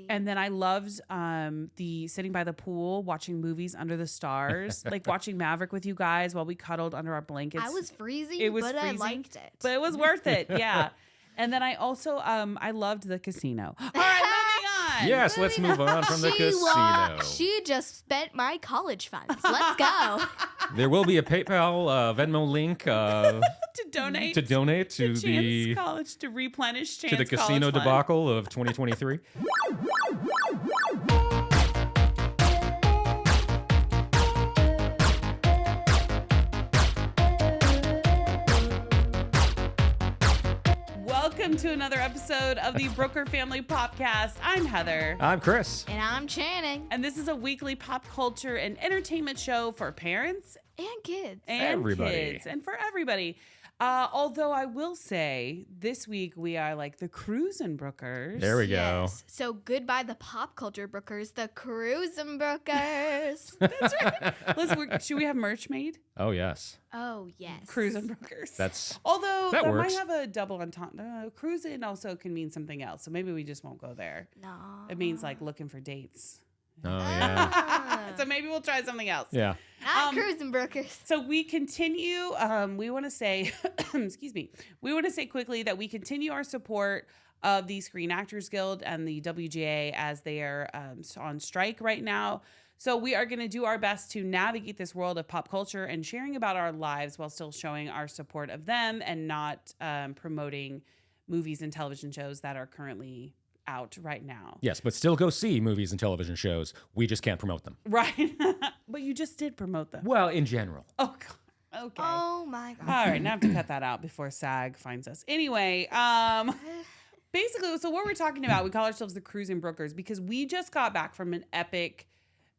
And then I loved the sitting by the pool, watching movies under the stars, like watching Maverick with you guys while we cuddled under our blankets. I was freezing, It was but freezing, I liked it. But it was worth it, yeah. And then I also, I loved the casino. All right, moving on. Yes, let's move on from the casino. She just spent my college funds. Let's go. There will be a PayPal Venmo link to donate to Chance the College, to replenish Chance to the casino College fund. debacle of 2023. Welcome to another episode of the Brooker Family Podcast. I'm Heather. I'm Chris. And I'm Channing. And this is a weekly pop culture and entertainment show for parents And kids. and Everybody. kids and for everybody. Although I will say this week we are like the cruisin' Brookers. There we go. Yes. So goodbye the pop culture Brookers, the cruising Brookers. That's right. Should we have merch made? Oh, yes. Oh, yes. Cruisin' Brookers. That's Although that that works. might have a double entendre. Cruising also can mean something else. So maybe we just won't go there. No. It means like looking for dates. Oh, yeah. So maybe we'll try something else. Yeah. Not cruising Brookers. So we continue. We want to say, excuse me. We want to say quickly that we continue our support of the Screen Actors Guild and the WGA as they are on strike right now. So we are going to do our best to navigate this world of pop culture and sharing about our lives while still showing our support of them and not promoting movies and television shows that are currently out right now. Yes, but still go see movies and television shows. We just can't promote them. Right. But you just did promote them. Well, in general. Oh, God. Okay. Oh, my God. All right, now I have to cut that out before SAG finds us. Anyway, basically, so what we're talking about, we call ourselves the Cruising Brookers because we just got back from an epic,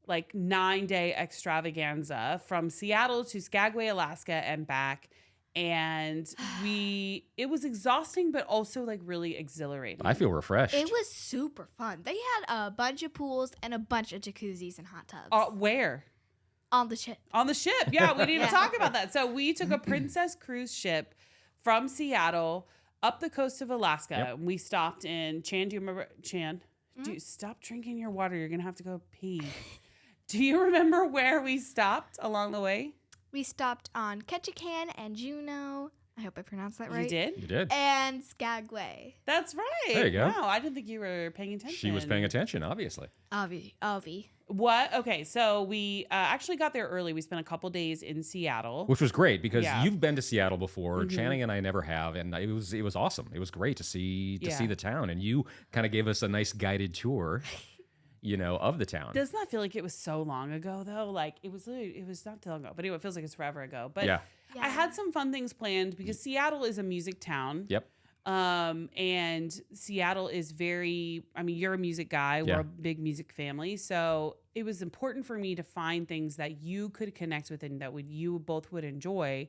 like 9-day extravaganza from Seattle to Skagway, Alaska, and back. And it was exhausting, but also like really exhilarating. I feel refreshed. It was super fun. They had a bunch of pools and a bunch of jacuzzis and hot tubs. Where? On the ship. On the ship. Yeah, we didn't even Yeah. talk about that. So we took a Princess cruise ship from Seattle up the coast of Alaska. Yep. We stopped in Chan. Do you remember Chan? Stop drinking your water. You're gonna have to go pee. Do you remember where we stopped along the way? We stopped on Ketchikan and Juneau. I hope I pronounced that right. You did? You did. And Skagway. That's right. There you go. Wow, I didn't think you were paying attention. She was paying attention, obviously. Avi. What? Okay, so we actually got there early. We spent a couple days in Seattle. Which was great because Yeah. you've been to Seattle before. Channing and I never have, and it was awesome. It was great to see the town, and you kind of gave us a nice guided tour, of the town. Doesn't that feel like it was so long ago though? Like it was not too long ago, but anyway, it feels like it's forever ago. But Yeah. I had some fun things planned because Seattle is a music town. Yep. And Seattle is you're a music guy. Yeah. We're a big music family. So it was important for me to find things that you could connect with and that you both would enjoy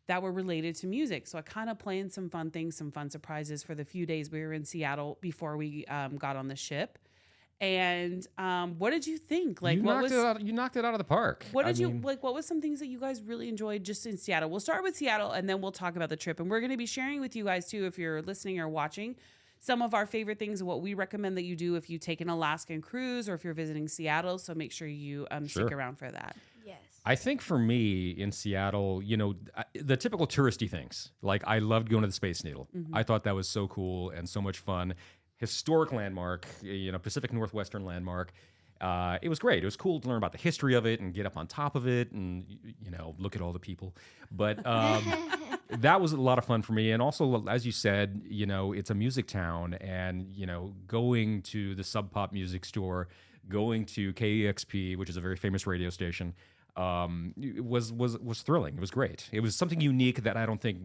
that were related to music. So I kind of planned some fun things, some fun surprises for the few days we were in Seattle before we got on the ship. And what did you think? Like, you knocked it out of the park. what was some things that you guys really enjoyed just in Seattle? We'll start with Seattle and then we'll talk about the trip. And we're going to be sharing with you guys too, if you're listening or watching, some of our favorite things and what we recommend that you do if you take an Alaskan cruise or if you're visiting Seattle. So make sure you stick around for that. Yes. I think for me in Seattle, the typical touristy things. Like I loved going to the Space Needle. I thought that was so cool and so much fun. Historic landmark, Pacific Northwestern landmark. It was great. It was cool to learn about the history of it and get up on top of it and, look at all the people. But that was a lot of fun for me. And also, as you said, it's a music town and, going to the Sub Pop music store, going to KEXP, which is a very famous radio station, was thrilling. It was great. It was something unique that I don't think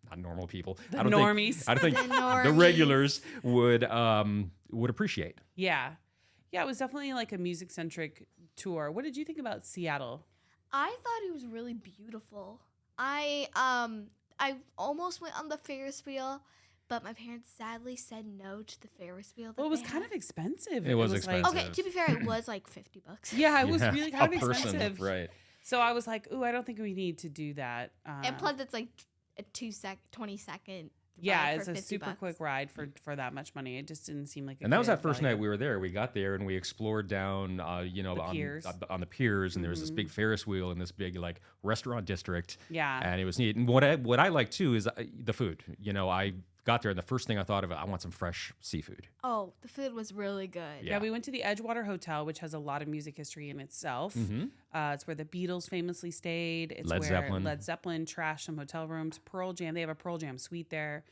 not normal people. The normies. I don't think the regulars would appreciate. Yeah. Yeah, it was definitely like a music-centric tour. What did you think about Seattle? I thought it was really beautiful. I almost went on the Ferris wheel, but my parents sadly said no to the Ferris wheel. Well, it was kind of expensive. It was expensive. Okay, to be fair, it was like $50. Yeah, it was really kind of a person, expensive. Right. So I was like, ooh, I don't think we need to do that. And plus, it's like a 20-second Yeah, ride it's for a 50 super bucks. quick ride for that much money. It just didn't seem like a And that was good that first value. night we were there. We got there and we explored down, The piers. on the piers, and there was this big Ferris wheel in this big like restaurant district. Yeah. And it was neat. And what I like too is the food. I got there and the first thing I thought of, I want some fresh seafood. Oh, the food was really good. Yeah, we went to the Edgewater Hotel, which has a lot of music history in itself. It's where the Beatles famously stayed. It's Led where Zeppelin. Led Zeppelin trashed some hotel rooms. Pearl Jam, they have a Pearl Jam suite there.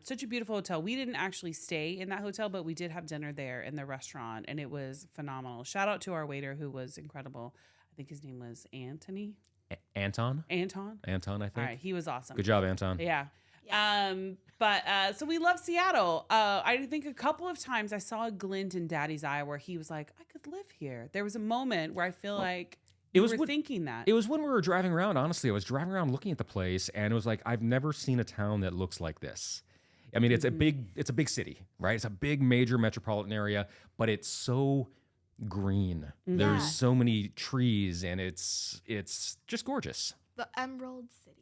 Such a beautiful hotel. We didn't actually stay in that hotel, but we did have dinner there in the restaurant, and it was phenomenal. Shout out to our waiter who was incredible. I think his name was Anthony. Anton, I Anton, think. All right, he was awesome. Good job, Anton. Yeah. So we love Seattle. I think a couple of times I saw a glint in Daddy's eye where he was like, I could live here. There was a moment where I feel like it you was were what- thinking that. It was when we were driving around, honestly. I was driving around looking at the place and it was like, I've never seen a town that looks like this. I mean, it's a big city, right? It's a big major metropolitan area, but it's so green. There's so many trees and it's just gorgeous. The Emerald City.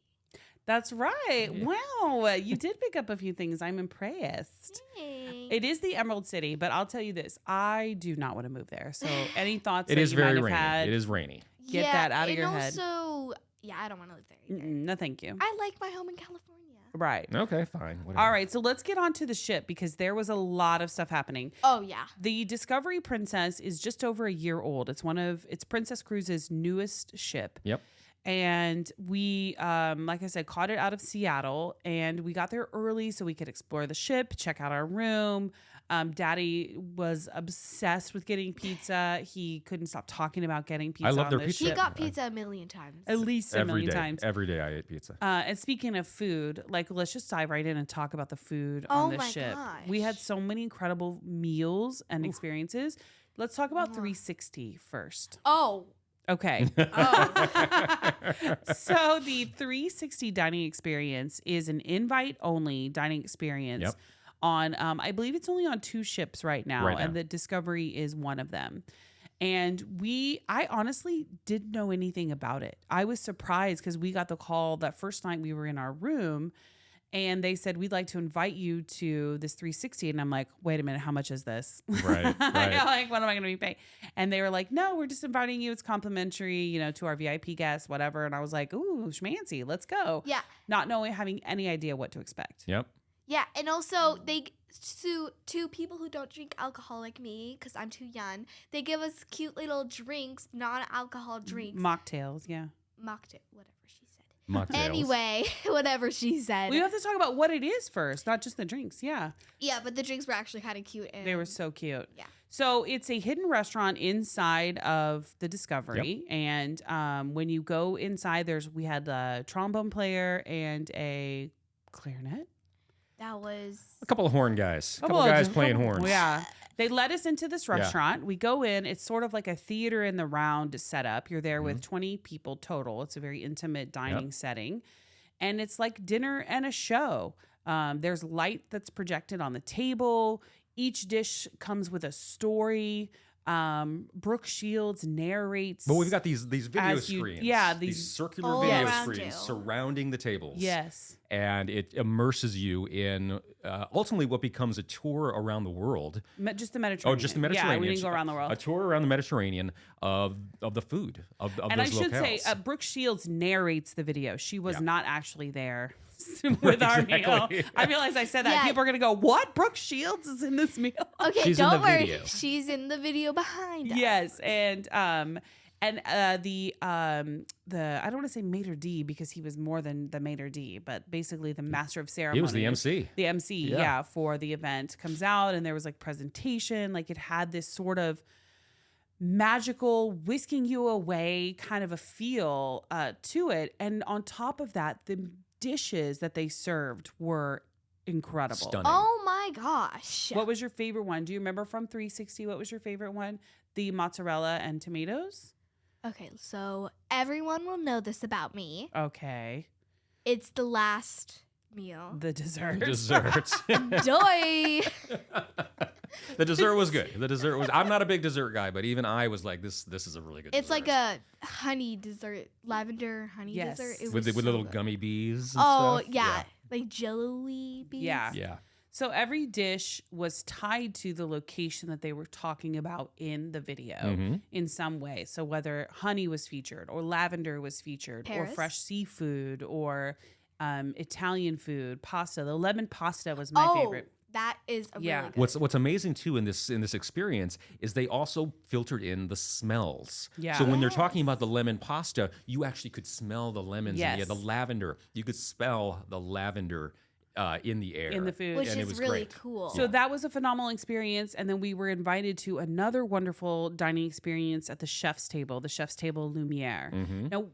That's right. Wow. You did pick up a few things. I'm impressed. Yay. It is the Emerald City, but I'll tell you this. I do not want to move there. So any thoughts It that is you very might have rainy. had? It is rainy. Get that out of your head. And also, I don't want to live there either. No, thank you. I like my home in California. Right. Okay, fine. Whatever. All right. So let's get on to the ship because there was a lot of stuff happening. Oh, yeah. The Discovery Princess is just over a year old. It's Princess Cruises' newest ship. Yep. And we, like I said, caught it out of Seattle, and we got there early so we could explore the ship, check out our room. Daddy was obsessed with getting pizza. He couldn't stop talking about getting pizza. I love on their the pizza. He ship. got pizza a million times. At least a million times. Every day I ate pizza. And speaking of food, let's just dive right in and talk about the food Oh on the my ship. gosh. We had so many incredible meals and experiences. Let's talk about 360 first. Oh. Okay. Oh. So the 360 dining experience is an invite-only dining experience Yep. on, I believe it's only on 2 ships right now, Right now. and the Discovery is one of them. And I honestly didn't know anything about it. I was surprised because we got the call that first night we were in our room and they said, we'd like to invite you to this 360. And I'm like, wait a minute, how much is this? Right, right. Like, what am I going to be paying? And they were like, no, we're just inviting you. It's complimentary, to our VIP guests, whatever. And I was like, ooh, schmancy, let's go. Yeah. Not having any idea what to expect. Yep. Yeah, and also to people who don't drink alcohol like me, because I'm too young, they give us cute little drinks, non-alcohol drinks. Mocktails, yeah. Mocktail, whatever she said. Mocktails. Anyway, whatever she said. We have to talk about what it is first, not just the drinks. Yeah. Yeah, but the drinks were actually kind of cute. And They were so cute. Yeah. So it's a hidden restaurant inside of the Discovery. And when you go inside, we had a trombone player and a clarinet. That was... A couple of horn guys. A couple of guys playing horns. Yeah. They led us into this restaurant. We go in. It's sort of like a theater in the round setup. You're there with 20 people total. It's a very intimate dining setting. And it's like dinner and a show. There's light that's projected on the table. Each dish comes with a story. Brooke Shields narrates. But we've got these video as you- screens. yeah, these these- circular all video around screens you. surrounding the tables. Yes. And it immerses you in ultimately what becomes a tour around the world. Just the Mediterranean. Oh, just the Mediterranean. Yeah, we didn't go around the world. A tour around the Mediterranean of the food of And I those should locales. say, Brooke Shields narrates the video. She was not actually there with our meal. Exactly. I realized I said that. Yeah. People are going to go, what? Brooke Shields is in this meal? Okay, She's in don't the worry. video. She's in the video behind us. Yes. And the I don't want to say maitre d' because he was more than the maitre d', but basically the master of ceremony. He was the MC. The MC, Yeah. for the event comes out, and there was presentation. It had this sort of magical, whisking you away kind of a feel to it. And on top of that, the dishes that they served were incredible. Stunning. Oh my gosh. What was your favorite one? Do you remember from 360? What was your favorite one? The mozzarella and tomatoes? Okay, so everyone will know this about me. Okay. It's the last meal. The dessert. Desserts. Doy. The dessert was good. The dessert was. I'm not a big dessert guy, but even I was like, this is a really good. It's dessert. like a honey dessert, lavender honey Yes. dessert. It with was with so little good. gummy bees. And Oh stuff. yeah. like jello-y beads. Yeah. Yeah. So every dish was tied to the location that they were talking about in the video Mhm. in some way. So whether honey was featured or lavender was featured Paris. or fresh seafood or Italian food, pasta. The lemon pasta was my favorite. That is a Yeah. really good. What's amazing too in this experience is they also filtered in the smells. Yeah. So when they're talking about the lemon pasta, you actually could smell the lemons. And Yes. the lavender. You could smell the lavender in the air. In the food. Which and it is was really great. cool. So that was a phenomenal experience. And then we were invited to another wonderful dining experience at the chef's table, Lumiere. Mhm. Now,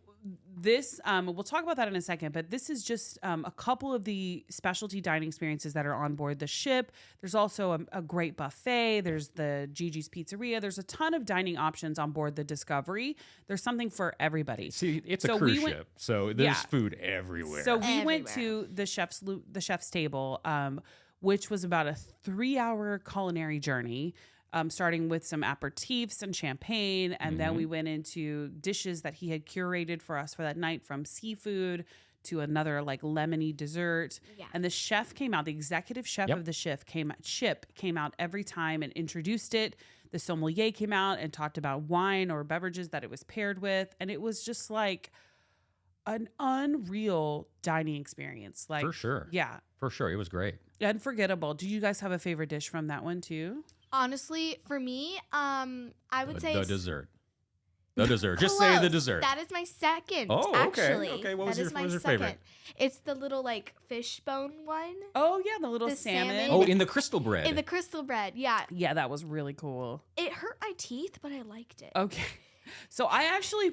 this, we'll talk about that in a second, but this is just a couple of the specialty dining experiences that are on board the ship. There's also a great buffet. There's the Gigi's Pizzeria. There's a ton of dining options on board the Discovery. There's something for everybody. See, it's So a cruise we went- ship, so there's Yeah. food everywhere. So we went Everywhere. to the chef's table, which was about a 3-hour culinary journey, starting with some aperitifs and champagne, and then we went into dishes that he had curated for us for that night, from seafood to another like lemony dessert. Yeah. And the chef came out, the executive chef Yep. of the ship came out every time and introduced it. The sommelier came out and talked about wine or beverages that it was paired with, and it was just like an unreal dining experience. Like, For sure. yeah, For sure, it was great. unforgettable. Do you guys have a favorite dish from that one too? Honestly, for me, I would say The it's dessert. The dessert. Just say the close. dessert. That is my second. Oh, okay. Actually, Okay, what was That your- is what my was your second. favorite? It's the little like fishbone one Oh yeah, the little The salmon. salmon. Oh, in the crystal bread. in the crystal bread. Yeah, Yeah, that was really cool. it hurt my teeth, but I liked it. Okay. So I actually,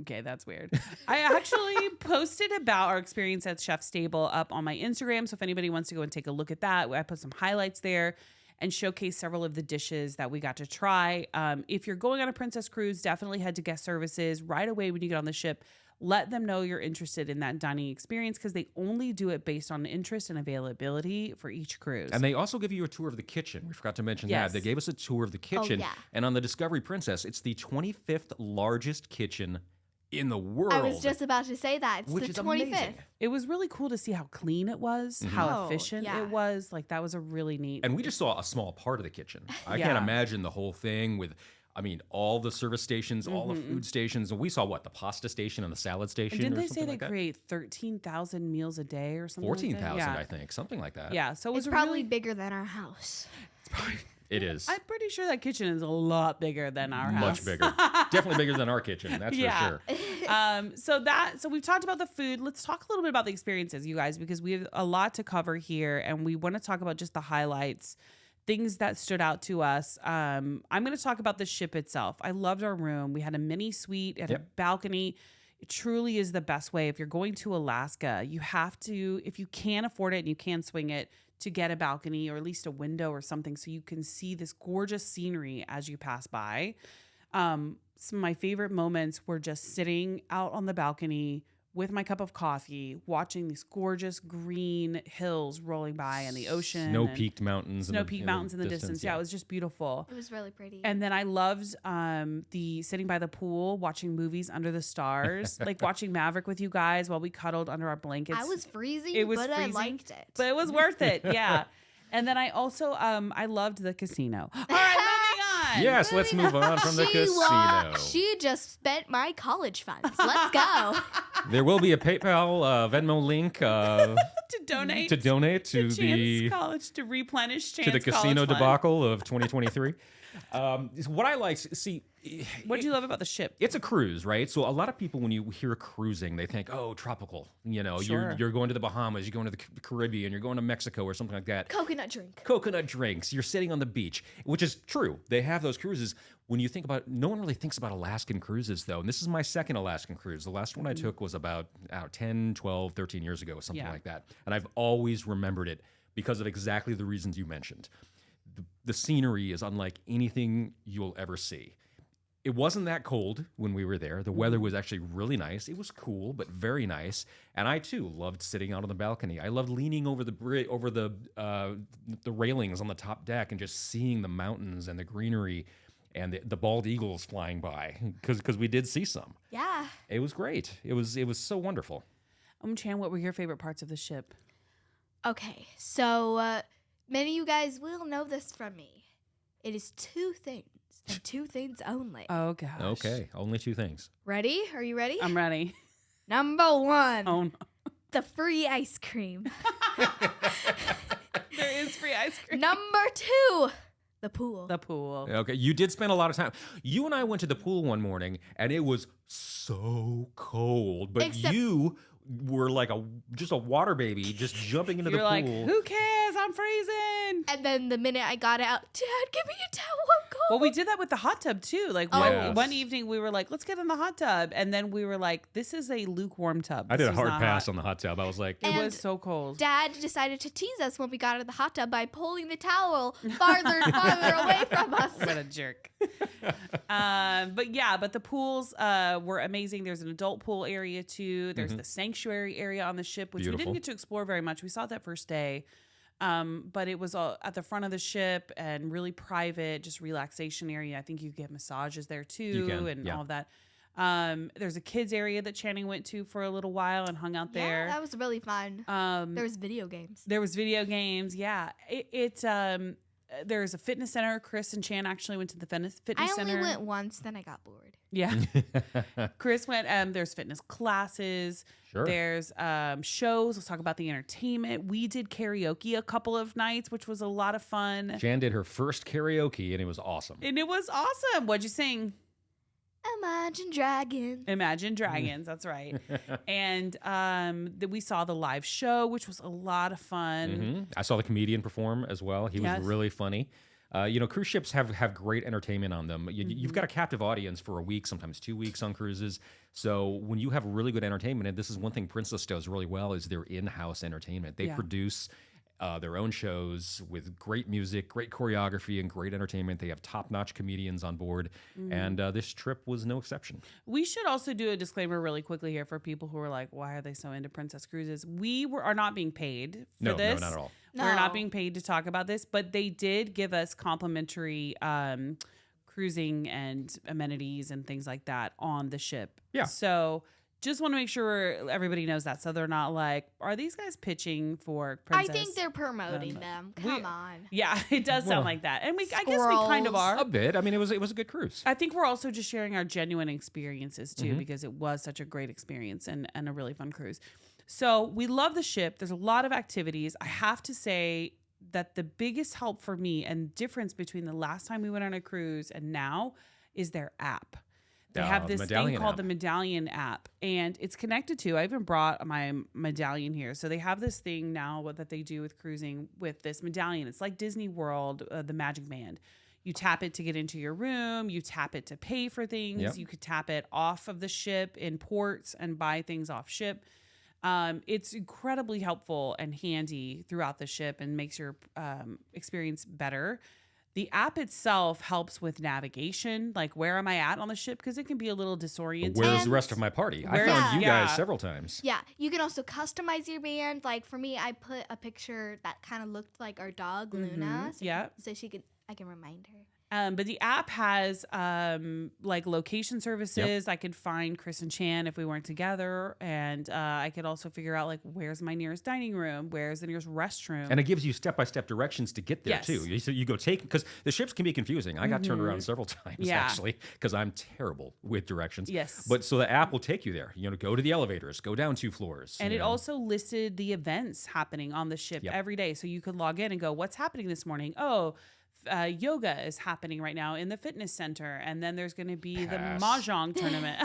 okay, that's weird. I actually posted about our experience at Chef's Table up on my Instagram. So if anybody wants to go and take a look at that, I put some highlights there and showcase several of the dishes that we got to try. If you're going on a Princess Cruise, definitely head to guest services right away when you get on the ship. Let them know you're interested in that dining experience, because they only do it based on interest and availability for each cruise. And they also give you a tour of the kitchen. We forgot to mention Yes. that. They gave us a tour of the kitchen. yeah. And on the Discovery Princess, it's the 25th largest kitchen in the world. I was just about to say that. It's which the is 25th. amazing. It was really cool to see how clean it was, how Oh, efficient yeah. it was. Like, that was a really neat. And we just saw a small part of the kitchen. I Yeah. can't imagine the whole thing with, I mean, all the service stations, all the food stations. And we saw what, the pasta station and the salad station? And didn't or they say something they like that? create 13,000 meals a day or something? 14,000, like that? I think. Something like that. Yeah. So it was It's probably really. bigger than our house. It is. I'm pretty sure that kitchen is a lot bigger than our house. Much bigger. Definitely bigger than our kitchen, that's Yeah. for sure. So we've talked about the food. Let's talk a little bit about the experiences, you guys, because we have a lot to cover here, and we want to talk about just the highlights, things that stood out to us. I'm going to talk about the ship itself. I loved our room. We had a mini suite, it had a Yep. balcony. It truly is the best way. If you're going to Alaska, you have to, if you can afford it and you can swing it, to get a balcony or at least a window or something so you can see this gorgeous scenery as you pass by. Some of my favorite moments were just sitting out on the balcony with my cup of coffee, watching these gorgeous green hills rolling by and the ocean. and Snow-peaked mountains. Snow-peaked mountains in the distance. Yeah, it was just beautiful. It was really pretty. And then I loved the sitting by the pool, watching movies under the stars, like watching Maverick with you guys while we cuddled under our blankets. I was freezing, It was but freezing, I liked it. but it was worth it. Yeah. And then I also I loved the casino. All right, moving on. Yes, let's move on from the casino. She just spent my college funds. Let's go. There will be a PayPal Venmo link To donate to donate to Chance the College to replenish Chance to the casino College fund. debacle of 2023. What I like, see, What do you love about the ship? it's a cruise, right? So a lot of people, when you hear cruising, they think, oh, tropical. You know, Sure. you're going to the Bahamas, you're going to the Caribbean, you're going to Mexico or something like that. Coconut drink. Coconut drinks, you're sitting on the beach, which is true. They have those cruises. When you think about, no one really thinks about Alaskan cruises, though. And this is my second Alaskan cruise. The last one I took was about 10, 12, 13 years ago, something Yeah. like that. And I've always remembered it because of exactly the reasons you mentioned. The scenery is unlike anything you'll ever see. It wasn't that cold when we were there. The weather was actually really nice. It was cool, but very nice. And I too loved sitting out on the balcony. I loved leaning over the railings on the top deck and just seeing the mountains and the greenery and the bald eagles flying by because we did see some. Yeah. It was great. It was so wonderful. Chan, what were your favorite parts of the ship? Okay, so many of you guys will know this from me. It is 2 things and 2 things only. Oh gosh. Okay, only 2 things. Ready? Are you ready? I'm ready. Number 1, Oh no. the free ice cream. There is free ice cream. Number 2, the pool. The pool. Okay, you did spend a lot of time. You and I went to the pool one morning, and it was so cold. But Except- you were like just a water baby, just jumping into You're the like, pool. who cares? I'm freezing. And then the minute I got out, Dad, give me a towel. I'm cold. Well, we did that with the hot tub too. Like Oh. Yes. one evening, we were like, "Let's get in the hot tub," and then we were like, "This is a lukewarm tub." I did This a is hard not pass hot." on the hot tub. I was like, It And was so cold. Dad decided to tease us when we got out of the hot tub by pulling the towel farther and farther away from us. What a jerk. But the pools were amazing. There's an adult pool area too. There's the sanctuary area on the ship, which we Beautiful. didn't get to explore very much. We saw it that first day. But it was at the front of the ship and really private, just relaxation area. I think you get massages there too, You can, and yeah. all of that. There's a kids area that Channing went to for a little while and hung out there. Yeah, that was really fun. There was video games. There was video games. Yeah, there's a fitness center. Chris and Chan actually went to the fitness I center. only went once, then I got bored. Yeah, Chris went. There's fitness classes. Sure. There's shows. Let's talk about the entertainment. We did karaoke a couple of nights, which was a lot of fun. Jan did her first karaoke, and it was awesome. And it was awesome. What'd you sing? Imagine Dragons. Imagine Dragons. That's right. And we saw the live show, which was a lot of fun. I saw the comedian perform as well. He Yes. was really funny. Cruise ships have great entertainment on them. You've got a captive audience for a week, sometimes 2 weeks on cruises. So when you have really good entertainment, and this is one thing Princess does really well, is their in-house entertainment. They Yeah. produce their own shows with great music, great choreography, and great entertainment. They have top-notch comedians on board, and this trip was no exception. We should also do a disclaimer really quickly here for people who are like, why are they so into Princess Cruises? We are not being paid for No, this. no, not at all. We're not No. being paid to talk about this, but they did give us complimentary cruising and amenities and things like that on the ship. Yeah. So just want to make sure everybody knows that, so they're not like, are these guys pitching for Princess? I think they're promoting them. Come on. Yeah, it does sound Well, like that, and I guess we kind of Squirrels. are. A bit. I mean, it was a good cruise. I think we're also just sharing our genuine experiences too, because it was such a great experience and a really fun cruise. So we love the ship. There's a lot of activities. I have to say that the biggest help for me and difference between the last time we went on a cruise and now is their app. They have the this thing Medallion called app. the Medallion app, and it's connected to. I even brought my medallion here. So they have this thing now that they do with cruising with this medallion. It's like Disney World, the Magic Band. You tap it to get into your room. You tap it to pay for things. Yep. You could tap it off of the ship in ports and buy things off ship. It's incredibly helpful and handy throughout the ship and makes your experience better. The app itself helps with navigation, like where am I at on the ship? Because it can be a little disorienting. Where's the And- rest of my party? I Where's- found you Yeah. guys several times. Yeah, you can also customize your band. Like for me, I put a picture that kind of looked like our dog Luna. So Yeah. So I can remind her. But the app has like location services. I could find Chris and Chan if we weren't together, and I could also figure out like where's my nearest dining room, where's the nearest restroom. And it gives you step-by-step directions to get there Yes. too. So you go take, because the ships can be confusing. I got turned around several times Yeah. actually, because I'm terrible with directions. Yes. But so the app will take you there. Go to the elevators, go down 2 floors. And you it know. also listed the events happening on the ship Yep. every day. So you could log in and go, what's happening this morning? Oh, yoga is happening right now in the fitness center. And then there's going to be Pass. the Mahjong tournament.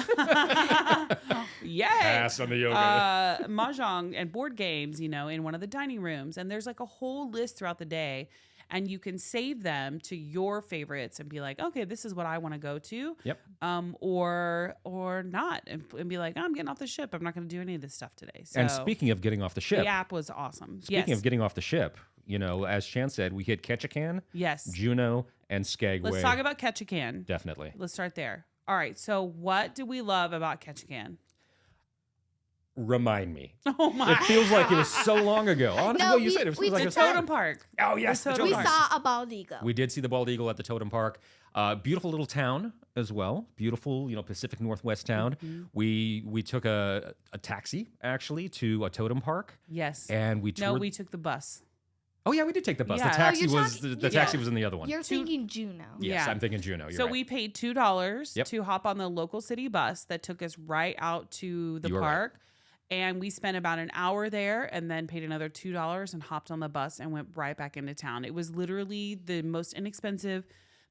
Yay. Pass on the yoga. Mahjong and board games, in one of the dining rooms. And there's like a whole list throughout the day. And you can save them to your favorites and be like, okay, this is what I want to go to. Yep. Or not. And be like, I'm getting off the ship. I'm not going to do any of this stuff today. So And speaking of getting off the ship, the app was awesome. speaking Yes. of getting off the ship, as Chan said, we hit Ketchikan, Yes. Juneau, and Skagway. Let's talk about Ketchikan. Definitely. Let's start there. All right. So what do we love about Ketchikan? Remind me. Oh my! It feels like it was so long ago. Honestly, No, what you we- said, it we feels like it The was Totem Park. Oh, yes, the The Totem We Totem Park. saw a bald eagle. We did see the bald eagle at the Totem Park. Beautiful little town as well. Beautiful, Pacific Northwest town. We took a taxi actually to a totem park, Yes. and we toured. No, we took the bus. Oh yeah, we did take the bus. Yeah. The Oh, taxi you're was talking- the taxi was in the other one. You're thinking Juno. Yes, Yeah. I'm thinking Juno. You're So right. we paid $2 Yep. to hop on the local city bus that took us right out to the You are right. park. And we spent about an hour there and then paid another $2 and hopped on the bus and went right back into town. It was literally the most inexpensive,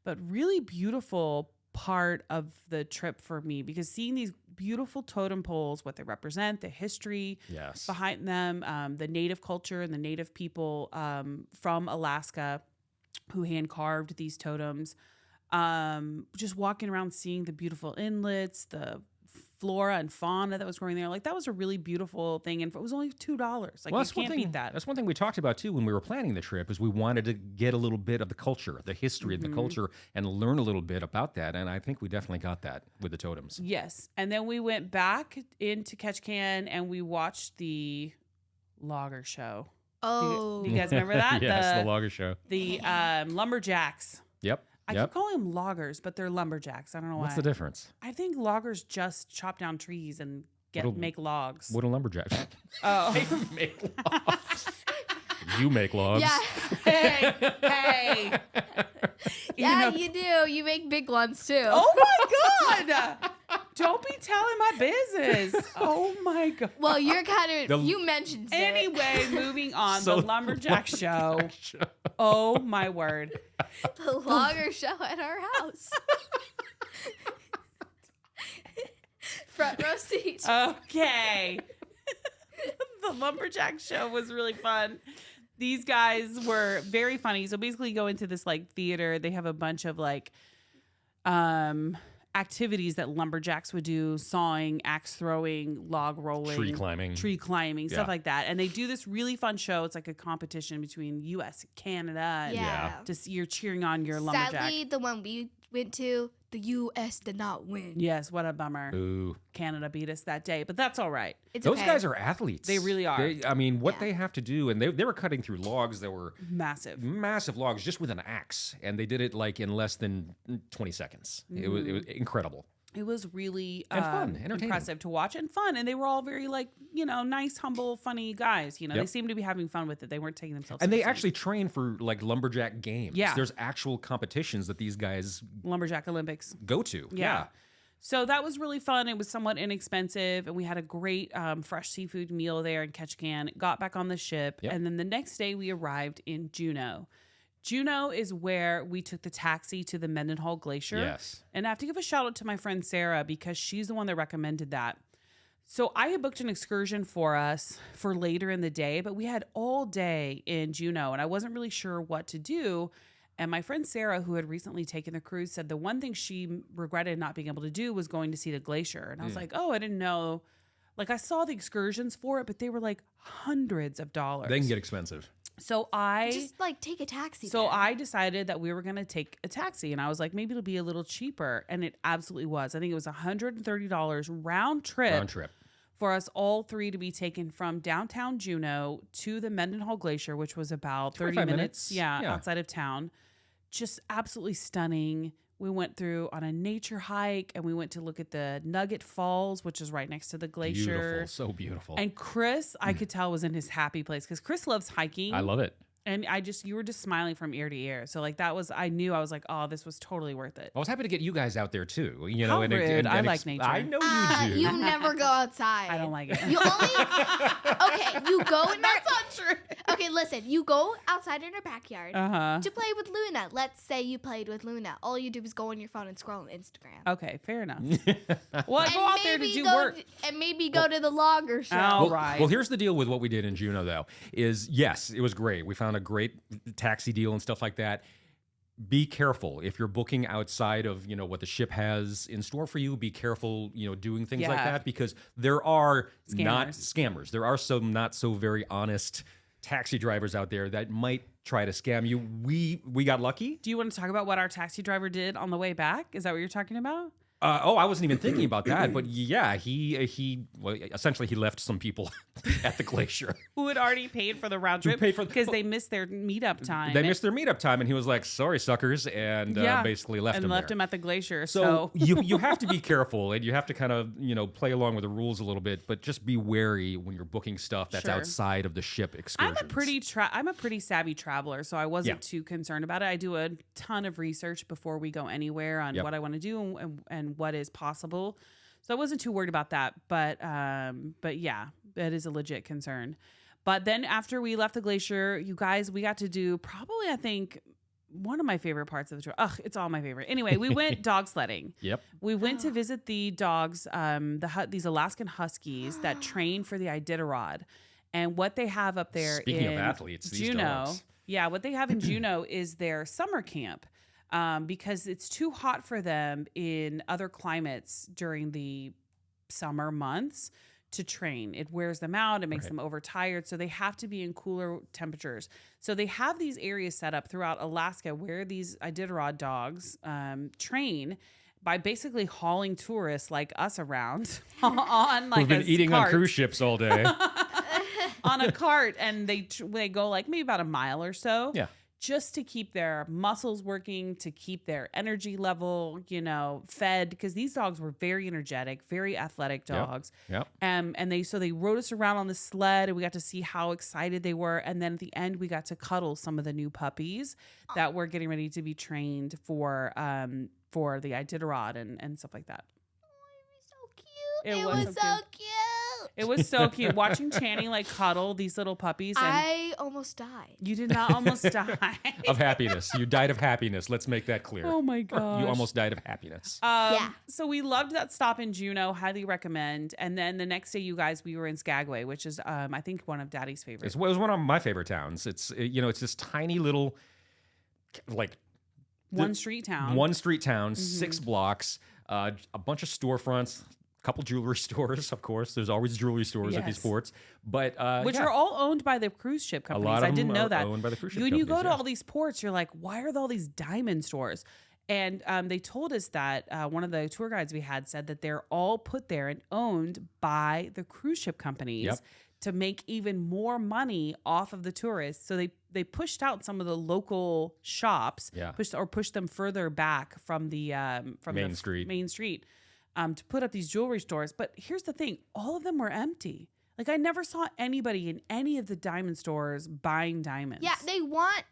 but really beautiful part of the trip for me, because seeing these beautiful totem poles, what they represent, the history Yes. behind them, the native culture and the native people from Alaska who hand carved these totems. Just walking around, seeing the beautiful inlets, the flora and fauna that was growing there. Like, that was a really beautiful thing. And it was only $2. Like, Well, you can't beat that. That's one thing we talked about too when we were planning the trip, is we wanted to get a little bit of the culture, the history of the culture, and learn a little bit about that. And I think we definitely got that with the totems. Yes. And then we went back into Ketchikan and we watched the logger show. Oh. Do you guys remember that? Yes, the logger show. The lumberjacks. Yep. I Yep. keep calling them loggers, but they're lumberjacks. I don't know why. What's the difference? I think loggers just chop down trees and What'll- make logs. What a lumberjack. Oh. make logs. You make logs. Yeah. Hey, hey. Yeah, know- you do. You make big ones too. Oh my God. Don't be telling my business. Oh my God. Well, you're kind The- of. You mentioned it. Anyway, moving on. So- the lumberjack show. Oh my word. The logger show at our house. Front row seat. Okay. The lumberjack show was really fun. These guys were very funny. So basically, you go into this like theater. They have a bunch of like activities that lumberjacks would do: sawing, axe throwing, log rolling, Tree climbing. stuff Yeah. like that. And they do this really fun show. It's like a competition between U.S. and Canada. And Yeah. just you're cheering on your lumberjack. Sadly, the one we went to, the U.S. did not win. Yes, what a bummer. Ooh. Canada beat us that day, but that's all right. It's Those okay. guys are athletes. They really are. I mean, what Yeah. they have to do, and they were cutting through logs that were Massive. massive logs just with an axe, and they did it like in less than 20 seconds. It was incredible. It was really And fun, entertaining. impressive to watch and fun. And they were all very like, nice, humble, funny guys. They Yep. seemed to be having fun with it. They weren't taking themselves And they seriously. actually train for like lumberjack games. Yeah. There's actual competitions that these guys Lumberjack Olympics. go to. Yeah. So that was really fun. It was somewhat inexpensive, and we had a great fresh seafood meal there in Ketchikan. Got back on the ship, Yep. and then the next day we arrived in Juneau. Juneau is where we took the taxi to the Mendenhall Glacier. Yes. And I have to give a shout out to my friend Sarah, because she's the one that recommended that. So I had booked an excursion for us for later in the day, but we had all day in Juneau, and I wasn't really sure what to do. And my friend Sarah, who had recently taken the cruise, said the one thing she regretted not being able to do was going to see the glacier. And I was like, oh, I didn't know. Like, I saw the excursions for it, but they were like hundreds of dollars. They can get expensive. So I Just like take a taxi. so there. I decided that we were going to take a taxi, and I was like, maybe it'll be a little cheaper. And it absolutely was. I think it was $130 round trip for us all three to be taken from downtown Juneau to the Mendenhall Glacier, which was about 30 25 minutes, minutes. Yeah. outside of town. Just absolutely stunning. We went through on a nature hike, and we went to look at the Nugget Falls, which is right next to the glacier. Beautiful. So beautiful. And Chris, I could tell, was in his happy place, because Chris loves hiking. I love it. And you were just smiling from ear to ear. So like I knew, I was like, oh, this was totally worth it. I was happy to get you guys out there too. How rude. I like nature. I know you do. You never go outside. I don't like it. You only okay. You go in That's not true. Okay, listen. You go outside in our backyard Uh-huh. to play with Luna. Let's say you played with Luna. All you do is go on your phone and scroll on Instagram. Okay, fair enough. Well, I go out there to do go work. and maybe go to the logger show. All Well, right. well, here's the deal with what we did in Juneau, though, is yes, it was great. We found a great taxi deal and stuff like that. Be careful if you're booking outside of what the ship has in store for you. Be careful, doing things like Yeah. that, because there are not Scammers. scammers. There are some not so very honest taxi drivers out there that might try to scam you. We got lucky. Do you want to talk about what our taxi driver did on the way back? Is that what you're talking about? I wasn't even thinking about that, but yeah, well, essentially he left some people at the glacier. Who had already paid for the round trip paid for because they missed their meetup time. They missed their meetup time, and he was like, "Sorry, suckers," and basically left him left there. him at the glacier. So you have to be careful, and you have to kind of play along with the rules a little bit, but just be wary when you're booking stuff that's Sure. outside of the ship excursions. I'm a pretty savvy traveler, so I wasn't too concerned about it. I do a ton of research before we go anywhere on what I want to do and what is possible. So I wasn't too worried about that, but yeah, that is a legit concern. But then after we left the glacier, you guys, we got to do probably, I think, one of my favorite parts of the trip. Ugh, it's all my favorite. Anyway, we went dog sledding. Yep. We went to visit the dogs, these Alaskan Huskies that train for the Iditarod. And what they have up there Speaking in of athletes, these Juneau, dogs. yeah, what they have in Juneau is their summer camp. Because it's too hot for them in other climates during the summer months to train. It wears them out. It makes them overtired. So they have to be in cooler temperatures. So they have these areas set up throughout Alaska where these Iditarod dogs train by basically hauling tourists like us around on like Who've been eating cart. on cruise ships all day. On a cart, and they go like maybe about a mile or so. Yeah. Just to keep their muscles working, to keep their energy level, fed, because these dogs were very energetic, very athletic dogs. Yep. And they rode us around on the sled, and we got to see how excited they were. And then at the end, we got to cuddle some of the new puppies that were getting ready to be trained for the Iditarod and stuff like that. So cute. It was was so so cute. It was so cute watching Channing like cuddle these little puppies. And I almost died. you did not almost die. Of happiness. You died of happiness. Let's make that clear. Oh my gosh. You almost died of happiness. Yeah. So we loved that stop in Juneau. Highly recommend. And then the next day, you guys, we were in Skagway, which is, I think, one of Daddy's favorites. It was one of my favorite towns. It's it's this tiny little, like One street town. One street town, 6 blocks, a bunch of storefronts. Couple jewelry stores, of course. There's always jewelry stores at these Yes. ports, but which are all owned by the cruise ship companies. lot of I didn't them know are that. owned by the cruise ship When you go to companies, all these ports, you're like, why are there all these diamond stores? And they told us that one of the tour guides we had said that they're all put there and owned by the cruise ship companies Yep. to make even more money off of the tourists. So they pushed out some of the local shops, pushed them further back from the Main Street. Main Street. To put up these jewelry stores. But here's the thing, all of them were empty. Like I never saw anybody in any of the diamond stores buying diamonds. Yeah, they want.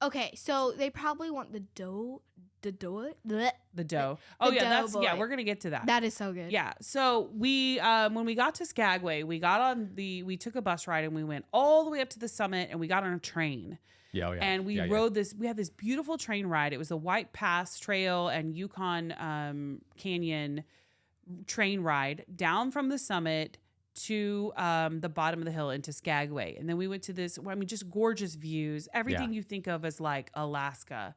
Okay, so they probably want the dough. The dough. Bleh. The dough. Oh yeah, dough boy. we're gonna get to that. That is so good. Yeah. So we when we got to Skagway, we took a bus ride and we went all the way up to the summit and we got on a train. Yeah, And we rode this. We had this beautiful train ride. It was the White Pass Trail and Yukon Canyon train ride down from the summit to the bottom of the hill into Skagway. And then we went to this, just gorgeous views. Everything you think of as like Alaska.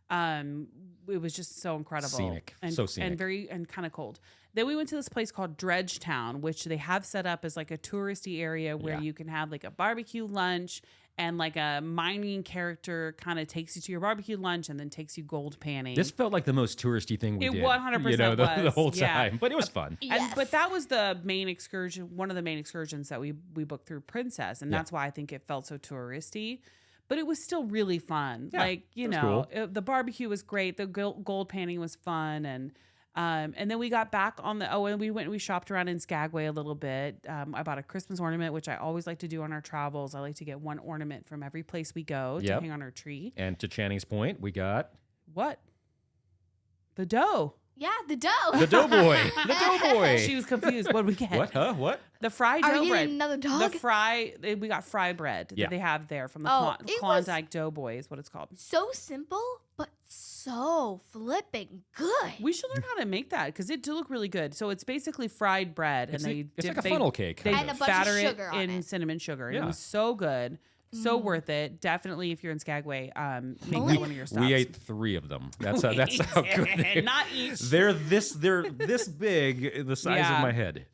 It was just so incredible. Scenic. And, So scenic. And kind of cold. Then we went to this place called Dredge Town, which they have set up as like a touristy area where you can have like a barbecue lunch and like a mining character kind of takes you to your barbecue lunch and then takes you gold panning. This felt like the most touristy thing we It did. 100% the was. whole Yeah. time. But it was fun. Yes. But that was the main excursion, one of the main excursions that we booked through Princess. And that's why I think it felt so touristy. But it was still really fun. Yeah, Like, it was cool. the barbecue was great. The gold panning was fun. And then we got back on and we shopped around in Skagway a little bit. I bought a Christmas ornament, which I always like to do on our travels. I like to get one ornament from every place we go to hang on our tree. And to Channing's point, we got What? The dough. Yeah, the dough. the Doughboy. The Doughboy. She was confused. What did we get? What? Huh? What? The fried Are dough you bread. getting another dog? We got fry bread Yeah. that they have there from the it was- Klondike Doughboy is what it's called. So simple, but so flipping good. We should learn how to make that because it did look really good. So it's basically fried bread, It's and like a funnel cake. They And a bunch of batter sugar it on in it. cinnamon sugar. Yeah. It was so good, so worth it. Definitely, if you're in Skagway, make Only- that one of your stops. We ate 3 of them. That's how good they Not each. They're this big, the size Yeah. of my head.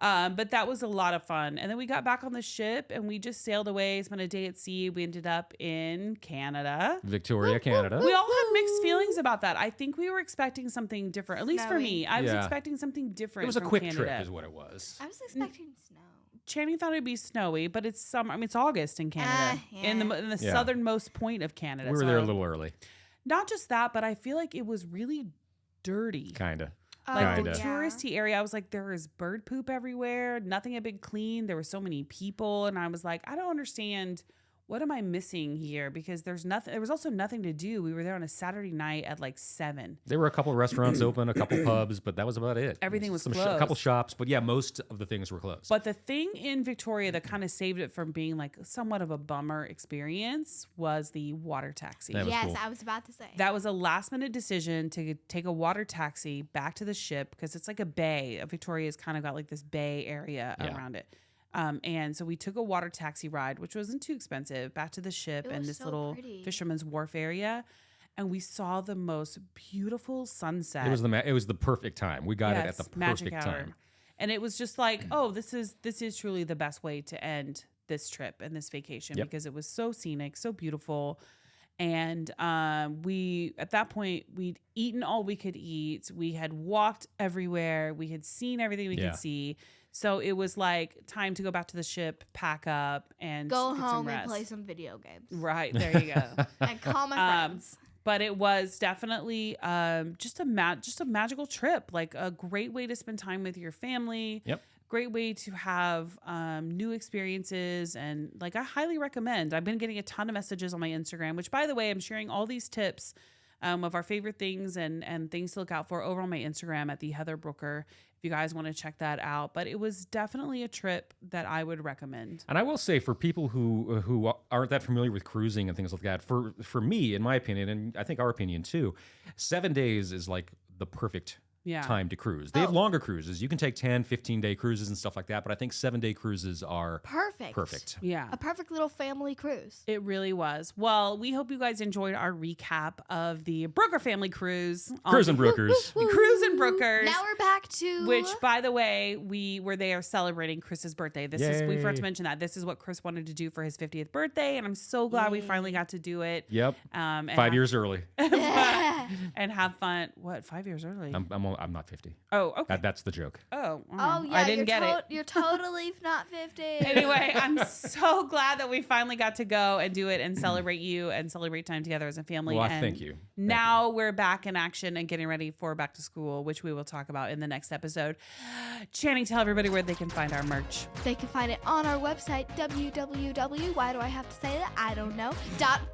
But that was a lot of fun. And then we got back on the ship and we just sailed away, spent a day at sea. We ended up in Canada. Victoria, Canada. We all had mixed feelings about that. I think we were expecting something different. At least for Snowy. me, I was Yeah. expecting something different. It was a from quick Canada. trip, is what it was. I was expecting snow. Channing thought it'd be snowy, but it's summer. I mean, it's August in Canada, in the Yeah. southernmost point of Canada. We were there a So little early, not just that, but I feel like it was really dirty. kind of. Like the Kinda. touristy area, I was like, there is bird poop everywhere. Nothing had been clean. There were so many people, and I was like, I don't understand. What am I missing here? Because there's nothing. There was also nothing to do. We were there on a Saturday night at like 7. There were a couple of restaurants open, a couple pubs, but that was about it. Everything was a closed. couple shops, but yeah, most of the things were closed. But the thing in Victoria that kind of saved it from being like somewhat of a bummer experience was the water taxi. That was Yes, cool. I was about to say. That was a last minute decision to take a water taxi back to the ship because it's like a bay. Victoria's kind of got like this bay area Yeah. around it. And so we took a water taxi ride, which wasn't too expensive, back to the ship It and was this so little pretty. fisherman's wharf area. And we saw the most beautiful sunset. It was the perfect time. We got it at the Yes, magic perfect hour. time. And it was just like, oh, this is truly the best way to end this trip and this vacation Yep. because it was so scenic, so beautiful. And we at that point we'd eaten all we could eat. We had walked everywhere. We had seen everything we Yeah. could see. So it was like time to go back to the ship, pack up, and Go get some home and rest. play some video games. Right, there you go. And call my friends. But it was definitely just a magical trip, like a great way to spend time with your family. Yep. Great way to have new experiences, and like I highly recommend. I've been getting a ton of messages on my Instagram, which by the way, I'm sharing all these tips of our favorite things and things to look out for over on my Instagram at the Heather Brooker. If you guys want to check that out, but it was definitely a trip that I would recommend. And I will say, for people who aren't that familiar with cruising and things like that, for me, in my opinion, and I think our opinion too, 7 days is like the perfect time to cruise. They have longer cruises. You can take 10, 15-day cruises and stuff like that, but I think 7-day cruises are perfect. Yeah. A perfect little family cruise. It really was. Well, we hope you guys enjoyed our recap of the Brooker family cruise. Cruise and Brookers. Cruise and Brookers. Now we're back to Which, by the way, we were there celebrating Chris's birthday. We forgot to Yay. mention that. This is what Chris wanted to do for his 50th birthday, and I'm so glad we finally got to do it. Yep. And 5 years early. and have fun. What, 5 years early? I'm not 50. Oh, okay. That's the joke. Oh, Oh yeah, I didn't get it. You're totally not 50. Anyway, I'm so glad that we finally got to go and do it and celebrate you and celebrate time together as a family. Well, and thank you. Now we're back in action and getting ready for back to school, which we will talk about in the next episode. Channing, tell everybody where they can find our merch. They can find it on our website, why do I have to say that? I don't know.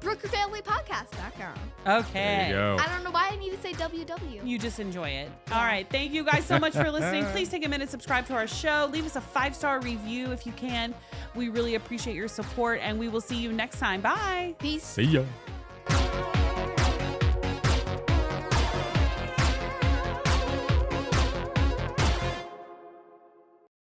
.brookerfamilypodcast.com. Okay. There you go. I don't know why I need to say www. You just enjoy it. All right. Thank you guys so much for listening. Please take a minute, subscribe to our show. Leave us a 5-star review if you can. We really appreciate your support, and we will see you next time. Bye. Peace. See ya.